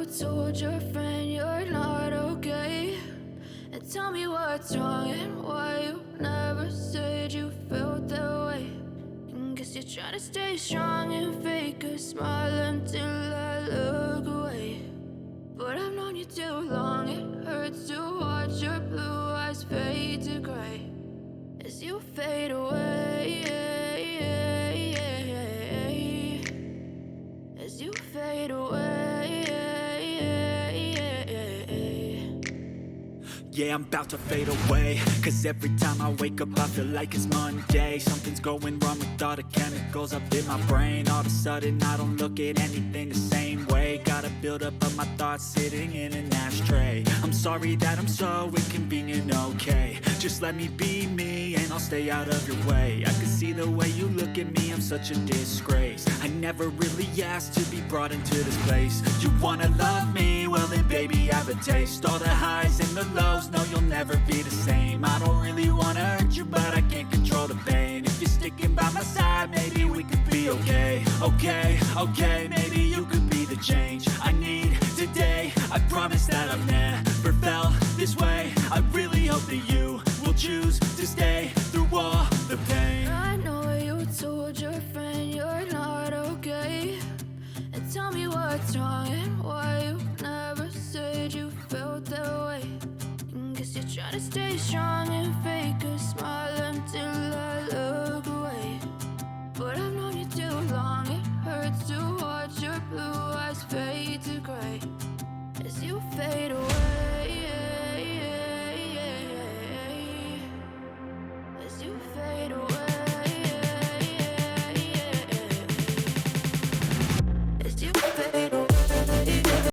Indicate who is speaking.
Speaker 1: told your friend you're not okay? And tell me what's wrong and why you never said you felt that way. And guess you're trying to stay strong and fake a smile until I look away. But I've known you too long, it hurts to watch your blue eyes fade to gray as you fade away, as you fade away.
Speaker 2: Yeah, I'm about to fade away, cause every time I wake up I feel like it's Monday. Something's going wrong with all the chemicals up in my brain. All of a sudden I don't look at anything the same way. Gotta build up of my thoughts sitting in an ashtray. I'm sorry that I'm so inconvenient, okay? Just let me be me and I'll stay out of your way. I can see the way you look at me, I'm such a disgrace. I never really asked to be brought into this place. You wanna love me? Well then baby, have a taste. All the highs and the lows, no, you'll never be the same. I don't really wanna hurt you, but I can't control the pain. If you're sticking by my side, maybe we could be okay. Okay, maybe you could be the change I need today. I promise that I've never felt this way. I really hope that you will choose to stay through all the pain.
Speaker 1: I know you told your friend you're not okay. And tell me what's wrong and why you never said you felt that way. And guess you're trying to stay strong and fake a smile until I look away. But I've known you too long, it hurts to watch your blue eyes fade to gray as you fade away.